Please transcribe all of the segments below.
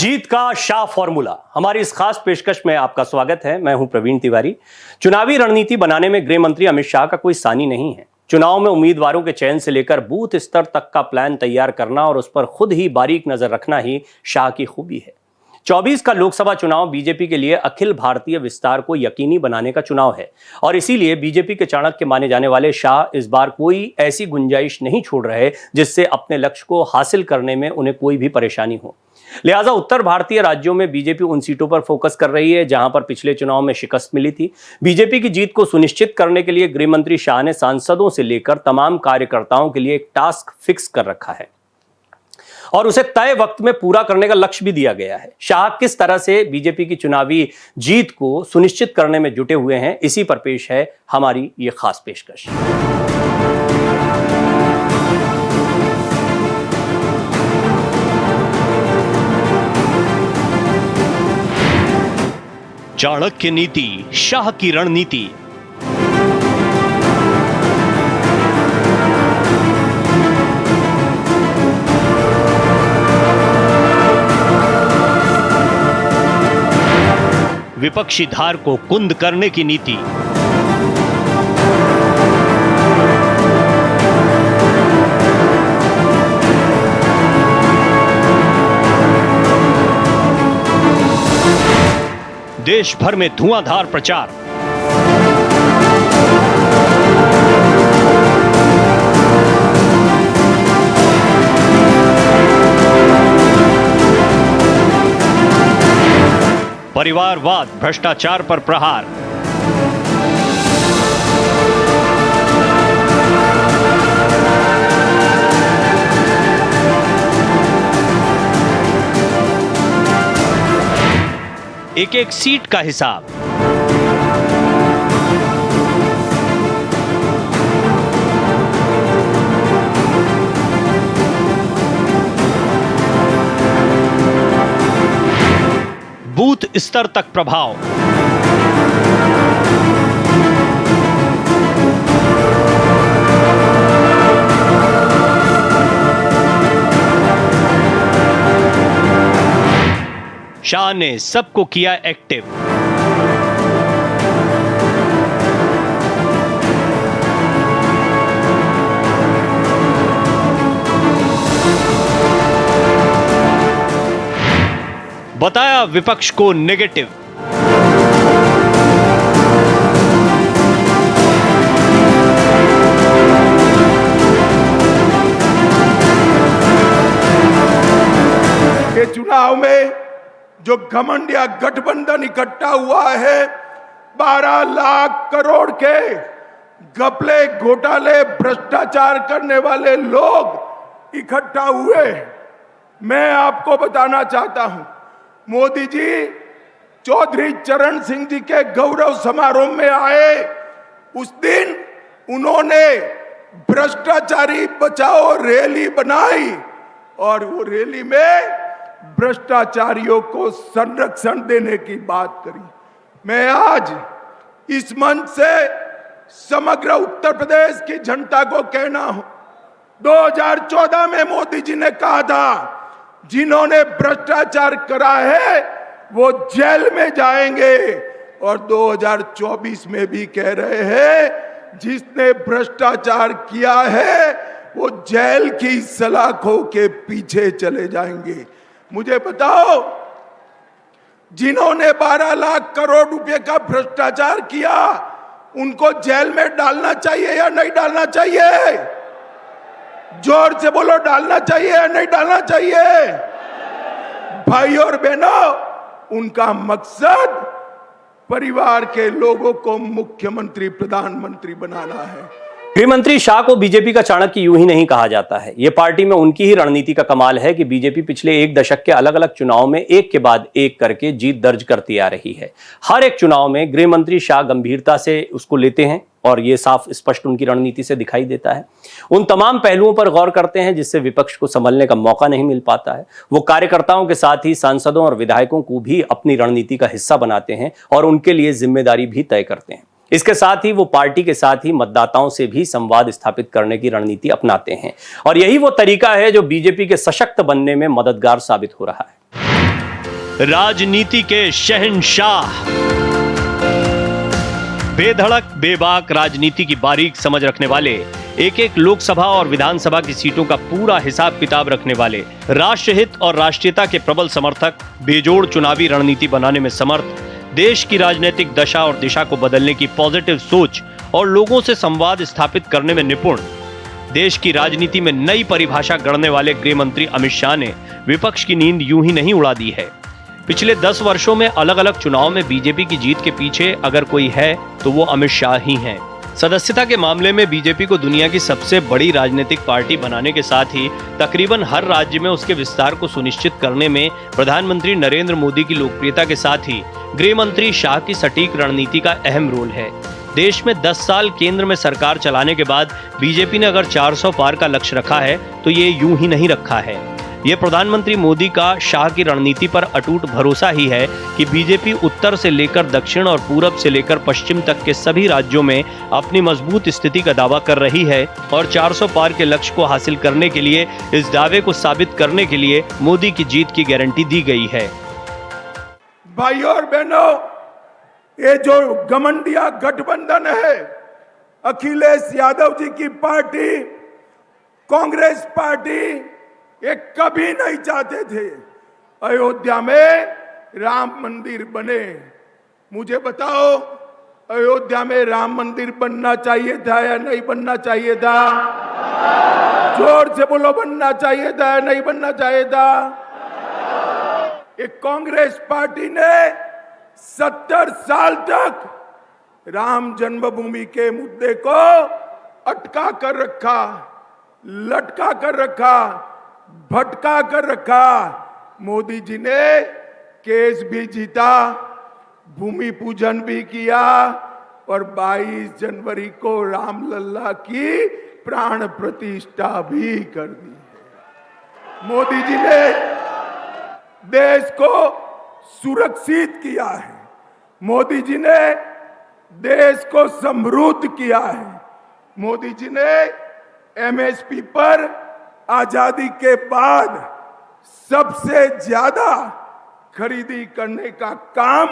जीत का शाह फॉर्मूला, हमारी इस खास पेशकश में आपका स्वागत है। मैं हूं प्रवीण तिवारी। चुनावी रणनीति बनाने में गृह मंत्री अमित शाह का कोई सानी नहीं है। चुनाव में उम्मीदवारों के चयन से लेकर बूथ स्तर तक का प्लान तैयार करना और उस पर खुद ही बारीक नजर रखना ही शाह की खूबी है। 24 का लोकसभा चुनाव बीजेपी के लिए अखिल भारतीय विस्तार को यकीनी बनाने का चुनाव है और इसीलिए बीजेपी के चाणक्य माने जाने वाले शाह इस बार कोई ऐसी गुंजाइश नहीं छोड़ रहे जिससे अपने लक्ष्य को हासिल करने में उन्हें कोई भी परेशानी हो। लिहाजा उत्तर भारतीय राज्यों में बीजेपी उन सीटों पर फोकस कर रही है जहां पर पिछले चुनाव में शिकस्त मिली थी। बीजेपी की जीत को सुनिश्चित करने के लिए गृह मंत्री शाह ने सांसदों से लेकर तमाम कार्यकर्ताओं के लिए एक टास्क फिक्स कर रखा है और उसे तय वक्त में पूरा करने का लक्ष्य भी दिया गया है। शाह किस तरह से बीजेपी की चुनावी जीत को सुनिश्चित करने में जुटे हुए हैं, इसी पर पेश है हमारी ये खास पेशकश। चाणक्य नीति, शाह की रणनीति। विपक्षी धार को कुंद करने की नीति। देश भर में धुआंधार प्रचार। परिवारवाद, भ्रष्टाचार पर प्रहार। एक एक सीट का हिसाब। बूथ स्तर तक प्रभाव। शाह ने सबको किया एक्टिव। बताया विपक्ष को नेगेटिव। के चुनाव में जो घमंड या गठबंधन इकट्ठा हुआ है, 12 लाख करोड़ के घपले, घोटाले, भ्रष्टाचार करने वाले लोग इकट्ठा हुए। मैं आपको बताना चाहता हूं, मोदी जी चौधरी चरण सिंह जी के गौरव समारोह में आए, उस दिन उन्होंने भ्रष्टाचारी बचाओ रैली बनाई और वो रैली में भ्रष्टाचारियों को संरक्षण देने की बात करी। मैं आज इस मंच से समग्र उत्तर प्रदेश की जनता को कहना हो, 2014 में मोदी जी ने कहा था जिन्होंने भ्रष्टाचार करा है वो जेल में जाएंगे, और 2024 में भी कह रहे हैं जिसने भ्रष्टाचार किया है वो जेल की सलाखों के पीछे चले जाएंगे। मुझे बताओ, जिन्होंने 12 लाख करोड़ रुपए का भ्रष्टाचार किया उनको जेल में डालना चाहिए या नहीं डालना चाहिए? जोर से बोलो, डालना चाहिए या नहीं डालना चाहिए? भाई और बहनों, उनका मकसद परिवार के लोगों को मुख्यमंत्री, प्रधानमंत्री बनाना है। गृह मंत्री शाह को बीजेपी का चाणक्य यूं ही नहीं कहा जाता है। यह पार्टी में उनकी ही रणनीति का कमाल है कि बीजेपी पिछले एक दशक के अलग अलग चुनाव में एक के बाद एक करके जीत दर्ज करती आ रही है। हर एक चुनाव में गृह मंत्री शाह गंभीरता से उसको लेते हैं और ये साफ स्पष्ट उनकी रणनीति से दिखाई देता है। उन तमाम पहलुओं पर गौर करते हैं जिससे विपक्ष को संभलने का मौका नहीं मिल पाता है। वो कार्यकर्ताओं के साथ ही सांसदों और विधायकों को भी अपनी रणनीति का हिस्सा बनाते हैं और उनके लिए जिम्मेदारी भी तय करते हैं। इसके साथ ही वो पार्टी के साथ ही मतदाताओं से भी संवाद स्थापित करने की रणनीति अपनाते हैं और यही वो तरीका है जो बीजेपी के सशक्त बनने में मददगार साबित हो रहा है। राजनीति के शहंशाह, बेधड़क बेबाक राजनीति की बारीक समझ रखने वाले, एक एक लोकसभा और विधानसभा की सीटों का पूरा हिसाब किताब रखने वाले, राष्ट्रहित और राष्ट्रीयता के प्रबल समर्थक, बेजोड़ चुनावी रणनीति बनाने में समर्थ, देश की राजनीतिक दशा और दिशा को बदलने की पॉजिटिव सोच और लोगों से संवाद स्थापित करने में निपुण, देश की राजनीति में नई परिभाषा गढ़ने वाले गृह मंत्री अमित शाह ने विपक्ष की नींद यूं ही नहीं उड़ा दी है। पिछले 10 वर्षों में अलग अलग चुनाव में बीजेपी की जीत के पीछे अगर कोई है तो वो अमित शाह ही हैं। सदस्यता के मामले में बीजेपी को दुनिया की सबसे बड़ी राजनीतिक पार्टी बनाने के साथ ही तकरीबन हर राज्य में उसके विस्तार को सुनिश्चित करने में प्रधानमंत्री नरेंद्र मोदी की लोकप्रियता के साथ ही गृह मंत्री शाह की सटीक रणनीति का अहम रोल है। देश में 10 साल केंद्र में सरकार चलाने के बाद बीजेपी ने अगर 400 पार का लक्ष्य रखा है तो ये यूं ही नहीं रखा है। ये प्रधानमंत्री मोदी का शाह की रणनीति पर अटूट भरोसा ही है कि बीजेपी उत्तर से लेकर दक्षिण और पूरब से लेकर पश्चिम तक के सभी राज्यों में अपनी मजबूत स्थिति का दावा कर रही है और 400 पार के लक्ष्य को हासिल करने के लिए इस दावे को साबित करने के लिए मोदी की जीत की गारंटी दी गई है। भाइयों और बहनों, ये जो घमंडिया गठबंधन है, अखिलेश यादव जी की पार्टी, कांग्रेस पार्टी, ये कभी नहीं चाहते थे अयोध्या में राम मंदिर बने। मुझे बताओ, अयोध्या में राम मंदिर बनना चाहिए था या नहीं बनना चाहिए था? जोर से बोलो, बनना चाहिए था या नहीं बनना चाहिए था? एक कांग्रेस पार्टी ने 70 साल तक राम जन्मभूमि के मुद्दे को अटका कर रखा, लटका कर रखा, भटका कर रखा। मोदी जी ने केस भी जीता, भूमि पूजन भी किया और 22 जनवरी को रामलला की प्राण प्रतिष्ठा भी कर दी है। मोदी जी ने देश को सुरक्षित किया है, मोदी जी ने देश को समृद्ध किया है, मोदी जी ने एमएसपी पर आजादी के बाद सबसे ज्यादा खरीदी करने का काम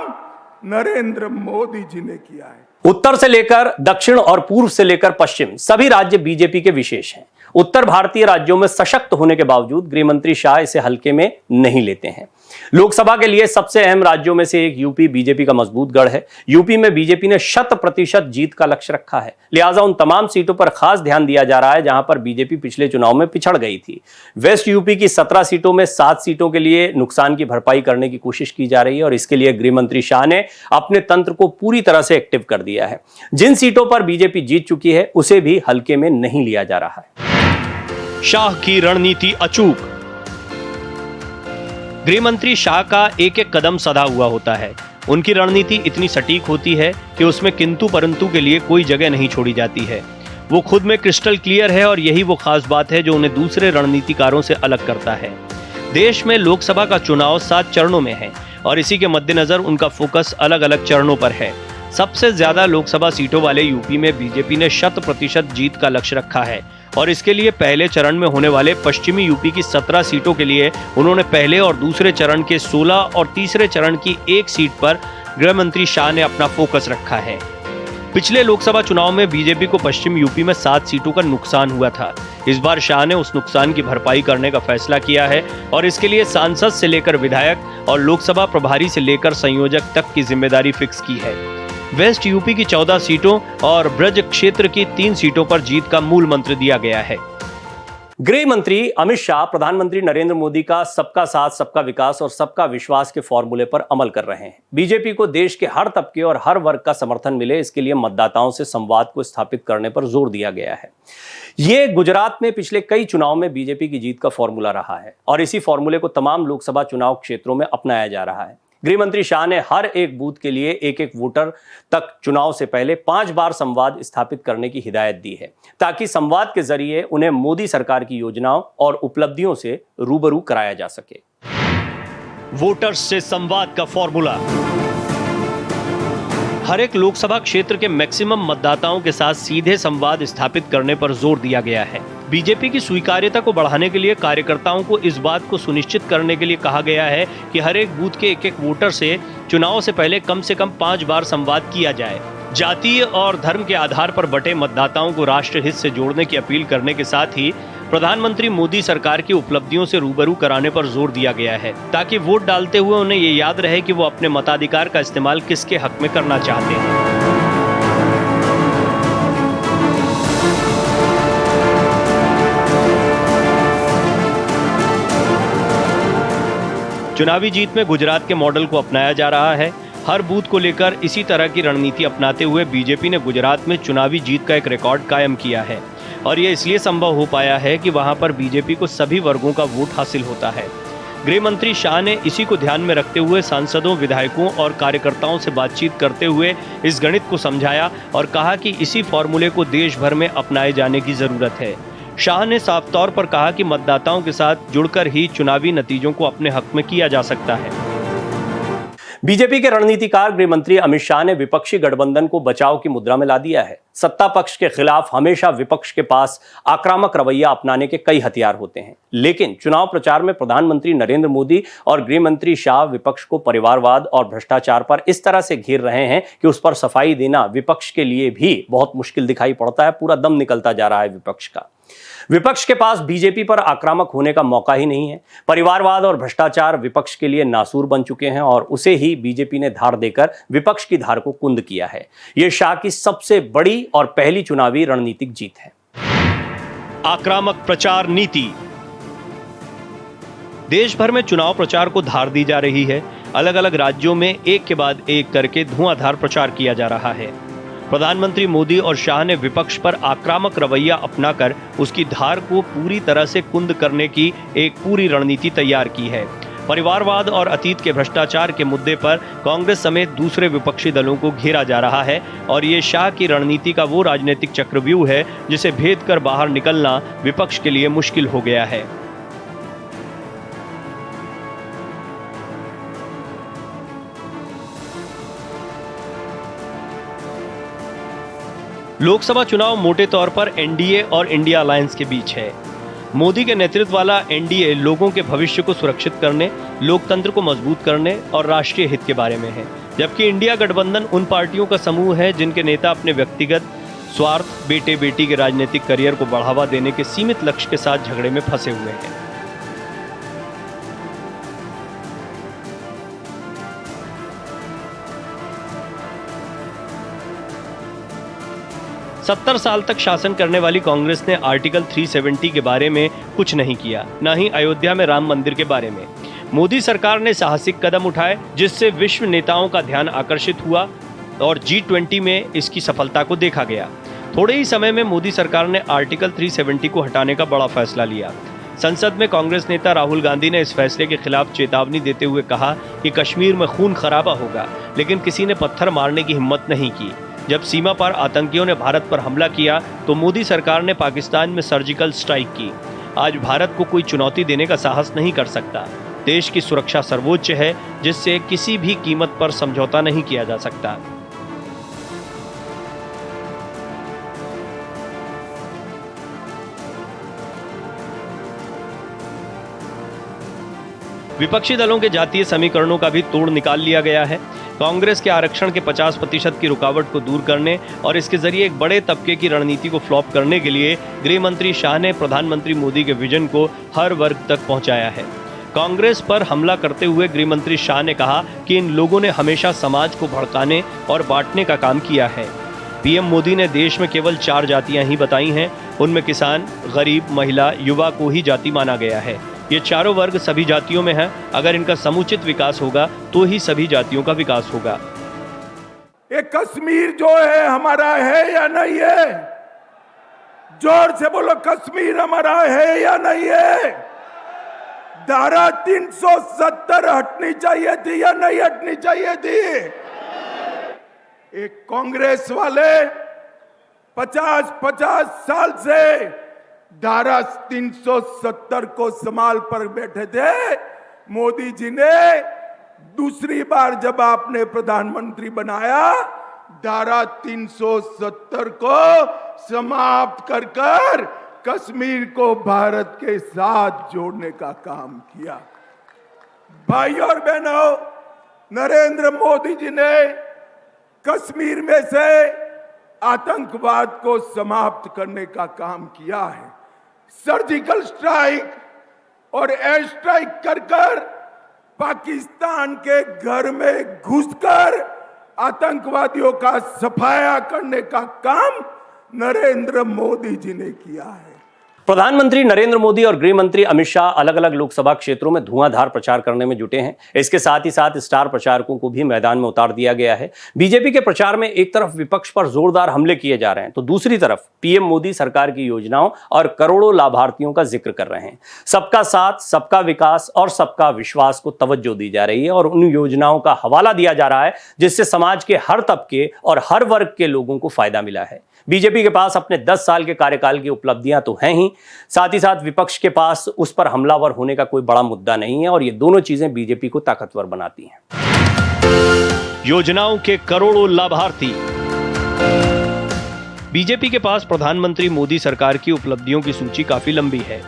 नरेंद्र मोदी जी ने किया है। उत्तर से लेकर दक्षिण और पूर्व से लेकर पश्चिम सभी राज्य बीजेपी के विशेष हैं। उत्तर भारतीय राज्यों में सशक्त होने के बावजूद गृहमंत्री शाह इसे हल्के में नहीं लेते हैं। लोकसभा के लिए सबसे अहम राज्यों में से एक यूपी बीजेपी का मजबूत गढ़ है। यूपी में बीजेपी ने 100% जीत का लक्ष्य रखा है, लिहाजा उन तमाम सीटों पर खास ध्यान दिया जा रहा है जहां पर बीजेपी पिछले चुनाव में पिछड़ गई थी। वेस्ट यूपी की 17 सीटों में 7 सीटों के लिए नुकसान की भरपाई करने की कोशिश की जा रही है और इसके लिए गृहमंत्री शाह ने अपने तंत्र को पूरी तरह से एक्टिव कर दिया है। जिन सीटों पर बीजेपी जीत चुकी है उसे भी हल्के में नहीं लिया जा रहा है। शाह की रणनीति अचूक। गृहमंत्री शाह का एक एक कदम सधा हुआ होता है। उनकी रणनीति इतनी सटीक होती है कि उसमें किंतु परंतु के लिए कोई जगह नहीं छोड़ी जाती है। वो खुद में क्रिस्टल क्लियर है और यही वो खास बात है जो उन्हें दूसरे रणनीतिकारों से अलग करता है। देश में लोकसभा का चुनाव 7 चरणों में है और इसी के मद्देनजर उनका फोकस अलग अलग चरणों पर है। सबसे ज्यादा लोकसभा सीटों वाले यूपी में बीजेपी ने 100% जीत का लक्ष्य रखा है और इसके लिए पहले चरण में होने वाले पश्चिमी यूपी की 17 सीटों के लिए उन्होंने पहले और दूसरे चरण के 16 और तीसरे चरण की 1 सीट पर गृहमंत्री शाह ने अपना फोकस रखा है। पिछले लोकसभा चुनाव में बीजेपी को पश्चिम यूपी में 7 सीटों का नुकसान हुआ था। इस बार शाह ने उस नुकसान की भरपाई करने का फैसला किया है और इसके लिए सांसद से लेकर विधायक और लोकसभा प्रभारी से लेकर संयोजक तक की जिम्मेदारी फिक्स की है। वेस्ट यूपी की 14 सीटों और ब्रज क्षेत्र की 3 सीटों पर जीत का मूल मंत्र दिया गया है। गृह मंत्री अमित शाह प्रधानमंत्री नरेंद्र मोदी का सबका साथ, सबका विकास और सबका विश्वास के फॉर्मूले पर अमल कर रहे हैं। बीजेपी को देश के हर तबके और हर वर्ग का समर्थन मिले, इसके लिए मतदाताओं से संवाद को स्थापित करने पर जोर दिया गया है। ये गुजरात में पिछले कई चुनाव में बीजेपी की जीत का फॉर्मूला रहा है और इसी फॉर्मूले को तमाम लोकसभा चुनाव क्षेत्रों में अपनाया जा रहा है। गृहमंत्री शाह ने हर एक बूथ के लिए एक एक वोटर तक चुनाव से पहले 5 बार संवाद स्थापित करने की हिदायत दी है ताकि संवाद के जरिए उन्हें मोदी सरकार की योजनाओं और उपलब्धियों से रूबरू कराया जा सके। वोटर्स से संवाद का फॉर्मूला। हर एक लोकसभा क्षेत्र के मैक्सिमम मतदाताओं के साथ सीधे संवाद स्थापित करने पर जोर दिया गया है। बीजेपी की स्वीकार्यता को बढ़ाने के लिए कार्यकर्ताओं को इस बात को सुनिश्चित करने के लिए कहा गया है कि हर एक बूथ के एक वोटर से चुनाव से पहले कम से कम 5 बार संवाद किया जाए। जातीय और धर्म के आधार पर बटे मतदाताओं को राष्ट्र हित से जोड़ने की अपील करने के साथ ही प्रधानमंत्री मोदी सरकार की उपलब्धियों से रूबरू कराने पर जोर दिया गया है, ताकि वोट डालते हुए उन्हें ये याद रहे कि वो अपने मताधिकार का इस्तेमाल किसके हक में करना चाहते हैं। चुनावी जीत में गुजरात के मॉडल को अपनाया जा रहा है। हर बूथ को लेकर इसी तरह की रणनीति अपनाते हुए बीजेपी ने गुजरात में चुनावी जीत का एक रिकॉर्ड कायम किया है और ये इसलिए संभव हो पाया है कि वहां पर बीजेपी को सभी वर्गों का वोट हासिल होता है। गृह मंत्री शाह ने इसी को ध्यान में रखते हुए सांसदों, विधायकों और कार्यकर्ताओं से बातचीत करते हुए इस गणित को समझाया और कहा कि इसी फॉर्मूले को देश भर में अपनाए जाने की जरूरत है। शाह ने साफ तौर पर कहा कि मतदाताओं के साथ जुड़कर ही चुनावी नतीजों को अपने हक में किया जा सकता है। बीजेपी के रणनीतिकार गृह मंत्री अमित शाह ने विपक्षी गठबंधन को बचाव की मुद्रा में ला दिया है। सत्ता पक्ष के खिलाफ हमेशा विपक्ष के पास आक्रामक रवैया अपनाने के कई हथियार होते हैं, लेकिन चुनाव प्रचार में प्रधानमंत्री नरेंद्र मोदी और गृह मंत्री शाह विपक्ष को परिवारवाद और भ्रष्टाचार पर इस तरह से घेर रहे हैं कि उस पर सफाई देना विपक्ष के लिए भी बहुत मुश्किल दिखाई पड़ता है। पूरा दम निकलता जा रहा है विपक्ष का। विपक्ष के पास बीजेपी पर आक्रामक होने का मौका ही नहीं है। परिवारवाद और भ्रष्टाचार विपक्ष के लिए नासूर बन चुके हैं और उसे ही बीजेपी ने धार देकर विपक्ष की धार को कुंद किया है। यह शाह की सबसे बड़ी और पहली चुनावी रणनीतिक जीत है। आक्रामक प्रचार नीति। देश भर में चुनाव प्रचार को धार दी जा रही है। अलग अलग राज्यों में एक के बाद एक करके धुआंधार प्रचार किया जा रहा है। प्रधानमंत्री मोदी और शाह ने विपक्ष पर आक्रामक रवैया अपनाकर उसकी धार को पूरी तरह से कुंद करने की एक पूरी रणनीति तैयार की है। परिवारवाद और अतीत के भ्रष्टाचार के मुद्दे पर कांग्रेस समेत दूसरे विपक्षी दलों को घेरा जा रहा है और ये शाह की रणनीति का वो राजनीतिक चक्रव्यूह है जिसे भेद कर बाहर निकलना विपक्ष के लिए मुश्किल हो गया है। लोकसभा चुनाव मोटे तौर पर एनडीए और इंडिया अलायंस के बीच है। मोदी के नेतृत्व वाला एनडीए लोगों के भविष्य को सुरक्षित करने, लोकतंत्र को मजबूत करने और राष्ट्रीय हित के बारे में है, जबकि इंडिया गठबंधन उन पार्टियों का समूह है जिनके नेता अपने व्यक्तिगत स्वार्थ, बेटे बेटी के राजनीतिक करियर को बढ़ावा देने के सीमित लक्ष्य के साथ झगड़े में फंसे हुए हैं। सत्तर साल तक शासन करने वाली कांग्रेस ने आर्टिकल 370 के बारे में कुछ नहीं किया, न ही अयोध्या में राम मंदिर के बारे में। मोदी सरकार ने साहसिक कदम उठाए जिससे विश्व नेताओं का ध्यान आकर्षित हुआ और G20 में इसकी सफलता को देखा गया। थोड़े ही समय में मोदी सरकार ने आर्टिकल 370 को हटाने का बड़ा फैसला लिया। संसद में कांग्रेस नेता राहुल गांधी ने इस फैसले के खिलाफ चेतावनी देते हुए कहा कि कश्मीर में खून खराबा होगा, लेकिन किसी ने पत्थर मारने की हिम्मत नहीं की। जब सीमा पर आतंकियों ने भारत पर हमला किया तो मोदी सरकार ने पाकिस्तान में सर्जिकल स्ट्राइक की। आज भारत को कोई चुनौती देने का साहस नहीं कर सकता। देश की सुरक्षा सर्वोच्च है, जिससे किसी भी कीमत पर समझौता नहीं किया जा सकता। विपक्षी दलों के जातीय समीकरणों का भी तोड़ निकाल लिया गया है। कांग्रेस के आरक्षण के 50% की रुकावट को दूर करने और इसके जरिए एक बड़े तबके की रणनीति को फ्लॉप करने के लिए गृह मंत्री शाह ने प्रधानमंत्री मोदी के विजन को हर वर्ग तक पहुंचाया है। कांग्रेस पर हमला करते हुए गृह मंत्री शाह ने कहा कि इन लोगों ने हमेशा समाज को भड़काने और बांटने का काम किया है। पीएम मोदी ने देश में केवल 4 जातियां ही बताई हैं, उनमें किसान, गरीब, महिला, युवा को ही जाति माना गया है। ये चारों वर्ग सभी जातियों में हैं। अगर इनका समुचित विकास होगा तो ही सभी जातियों का विकास होगा। ये कश्मीर जो है हमारा है या नहीं है? जोर से बोलो, कश्मीर हमारा है या नहीं है? धारा 370 हटनी चाहिए थी या नहीं हटनी चाहिए थी? एक कांग्रेस वाले 50-50 साल से धारा 370 को संभाल पर बैठे थे। मोदी जी ने दूसरी बार जब आपने प्रधानमंत्री बनाया धारा 370 को समाप्त कर कश्मीर को भारत के साथ जोड़ने का काम किया। भाई और बहनों, नरेंद्र मोदी जी ने कश्मीर में से आतंकवाद को समाप्त करने का काम किया है। सर्जिकल स्ट्राइक और एयर स्ट्राइक कर पाकिस्तान के घर में घुसकर आतंकवादियों का सफाया करने का काम नरेंद्र मोदी जी ने किया है। प्रधानमंत्री नरेंद्र मोदी और गृह मंत्री अमित शाह अलग अलग लोकसभा क्षेत्रों में धुआंधार प्रचार करने में जुटे हैं। इसके साथ ही साथ स्टार प्रचारकों को भी मैदान में उतार दिया गया है। बीजेपी के प्रचार में एक तरफ विपक्ष पर जोरदार हमले किए जा रहे हैं तो दूसरी तरफ पीएम मोदी सरकार की योजनाओं और करोड़ों लाभार्थियों का जिक्र कर रहे हैं। सबका साथ, सबका विकास और सबका विश्वास को तवज्जो दी जा रही है और उन योजनाओं का हवाला दिया जा रहा है जिससे समाज के हर तबके और हर वर्ग के लोगों को फायदा मिला है। बीजेपी के पास अपने 10 साल के कार्यकाल की उपलब्धियां तो हैं ही, साथ ही साथ विपक्ष के पास उस पर हमलावर होने का कोई बड़ा मुद्दा नहीं है और ये दोनों चीजें बीजेपी को ताकतवर बनाती हैं। योजनाओं के करोड़ों लाभार्थी। बीजेपी के पास प्रधानमंत्री मोदी सरकार की उपलब्धियों की सूची काफी लंबी है।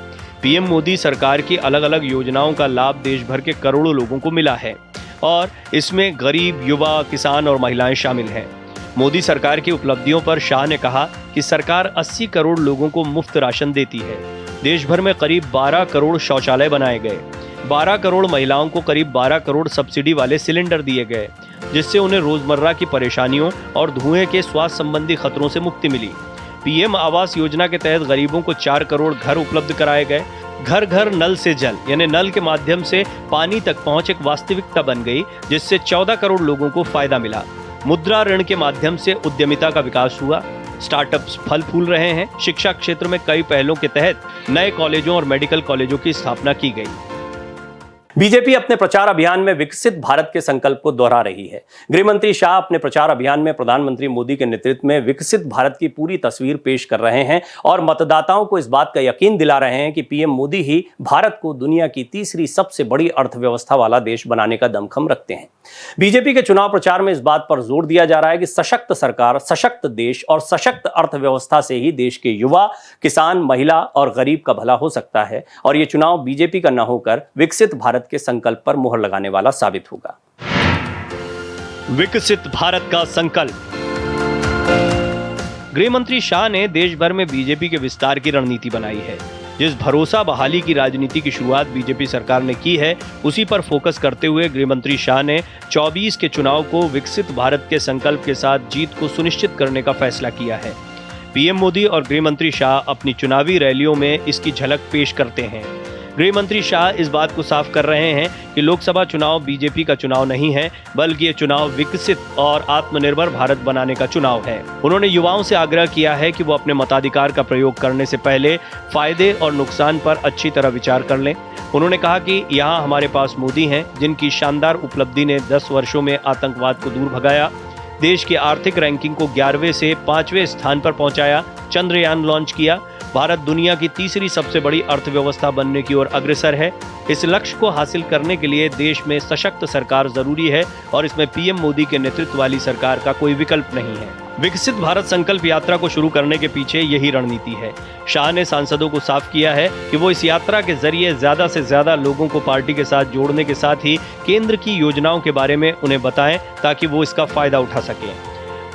पीएम मोदी सरकार की अलग अलग योजनाओं का लाभ देश भर के करोड़ों लोगों को मिला है और इसमें गरीब, युवा, किसान और महिलाएं शामिल हैं। मोदी सरकार की उपलब्धियों पर शाह ने कहा कि सरकार 80 करोड़ लोगों को मुफ्त राशन देती है। देश भर में करीब 12 करोड़ शौचालय बनाए गए। 12 करोड़ महिलाओं को करीब 12 करोड़ सब्सिडी वाले सिलेंडर दिए गए, जिससे उन्हें रोजमर्रा की परेशानियों और धुएं के स्वास्थ्य संबंधी खतरों से मुक्ति मिली। पीएम आवास योजना के तहत गरीबों को 4 करोड़ घर उपलब्ध कराए गए। घर घर नल से जल यानी नल के माध्यम से पानी तक पहुंच एक वास्तविकता बन गई, जिससे 14 करोड़ लोगों को फायदा मिला। मुद्रा ऋण के माध्यम से उद्यमिता का विकास हुआ। स्टार्टअप्स फल फूल रहे हैं। शिक्षा क्षेत्र में कई पहलों के तहत नए कॉलेजों और मेडिकल कॉलेजों की स्थापना की गई। बीजेपी अपने प्रचार अभियान में विकसित भारत के संकल्प को दोहरा रही है। गृह मंत्री शाह अपने प्रचार अभियान में प्रधानमंत्री मोदी के नेतृत्व में विकसित भारत की पूरी तस्वीर पेश कर रहे हैं और मतदाताओं को इस बात का यकीन दिला रहे हैं कि पीएम मोदी ही भारत को दुनिया की तीसरी सबसे बड़ी अर्थव्यवस्था वाला देश बनाने का दमखम रखते हैं। बीजेपी के चुनाव प्रचार में इस बात पर जोर दिया जा रहा है कि सशक्त सरकार, सशक्त देश और सशक्त अर्थव्यवस्था से ही देश के युवा, किसान, महिला और गरीब का भला हो सकता है और ये चुनाव बीजेपी का न होकर विकसित भारत के संकल्प पर मोहर लगाने वाला साबित होगा। विकसित भारत का संकल्प। गृह मंत्री शाह ने देश भर में बीजेपी के विस्तार की रणनीति बनाई है। जिस भरोसा बहाली की राजनीति की शुरुआत बीजेपी सरकार ने की है, उसी पर फोकस करते हुए गृह मंत्री शाह ने 24 के चुनाव को विकसित भारत के संकल्प के साथ जीत को सुनिश्चित करने का फैसला किया है। पीएम मोदी और गृह मंत्री शाह अपनी चुनावी रैलियों में इसकी झलक पेश करते हैं। गृह मंत्री शाह इस बात को साफ कर रहे हैं कि लोकसभा चुनाव बीजेपी का चुनाव नहीं है, बल्कि ये चुनाव विकसित और आत्मनिर्भर भारत बनाने का चुनाव है। उन्होंने युवाओं से आग्रह किया है कि वो अपने मताधिकार का प्रयोग करने से पहले फायदे और नुकसान पर अच्छी तरह विचार कर लें। उन्होंने कहा कि यहाँ हमारे पास मोदी हैं, जिनकी शानदार उपलब्धि ने 10 वर्षों में आतंकवाद को दूर भगाया, देश की आर्थिक रैंकिंग को 11वें से 5वें स्थान पर पहुंचाया, चंद्रयान लॉन्च किया। भारत दुनिया की तीसरी सबसे बड़ी अर्थव्यवस्था बनने की ओर अग्रसर है। इस लक्ष्य को हासिल करने के लिए देश में सशक्त सरकार जरूरी है और इसमें पीएम मोदी के नेतृत्व वाली सरकार का कोई विकल्प नहीं है। विकसित भारत संकल्प यात्रा को शुरू करने के पीछे यही रणनीति है। शाह ने सांसदों को साफ किया है कि वो इस यात्रा के जरिए ज्यादा से ज्यादा लोगों को पार्टी के साथ जोड़ने के साथ ही केंद्र की योजनाओं के बारे में उन्हें बताएं ताकि वो इसका फायदा उठा सकें।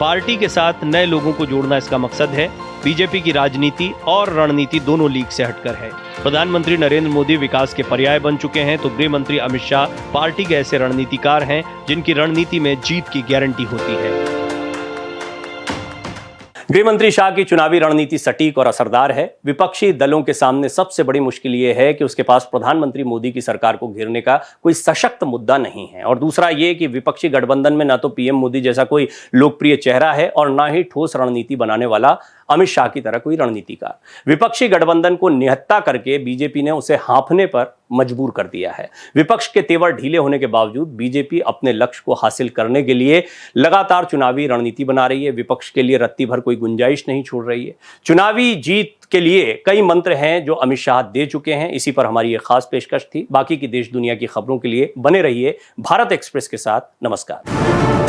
पार्टी के साथ नए लोगों को जोड़ना इसका मकसद है। बीजेपी की राजनीति और रणनीति दोनों लीग से हटकर है। प्रधानमंत्री नरेंद्र मोदी विकास के पर्याय बन चुके हैं तो गृह मंत्री अमित शाह पार्टी के ऐसे रणनीतिकार हैं जिनकी रणनीति में जीत की गारंटी होती है। गृह मंत्री शाह की चुनावी रणनीति सटीक और असरदार है। विपक्षी दलों के सामने सबसे बड़ी मुश्किल यह है कि उसके पास प्रधानमंत्री मोदी की सरकार को घेरने का कोई सशक्त मुद्दा नहीं है और दूसरा ये कि विपक्षी गठबंधन में न तो पीएम मोदी जैसा कोई लोकप्रिय चेहरा है और न ही ठोस रणनीति बनाने वाला अमित शाह की तरह कोई रणनीतिकार। विपक्षी गठबंधन को निहत्था करके बीजेपी ने उसे हाँफने पर मजबूर कर दिया है। विपक्ष के तेवर ढीले होने के बावजूद बीजेपी अपने लक्ष्य को हासिल करने के लिए लगातार चुनावी रणनीति बना रही है। विपक्ष के लिए रत्ती भर कोई गुंजाइश नहीं छोड़ रही है। चुनावी जीत के लिए कई मंत्र हैं जो अमित शाह दे चुके हैं। इसी पर हमारी एक खास पेशकश थी। बाकी की देश दुनिया की खबरों के लिए बने रहिए भारत एक्सप्रेस के साथ। नमस्कार।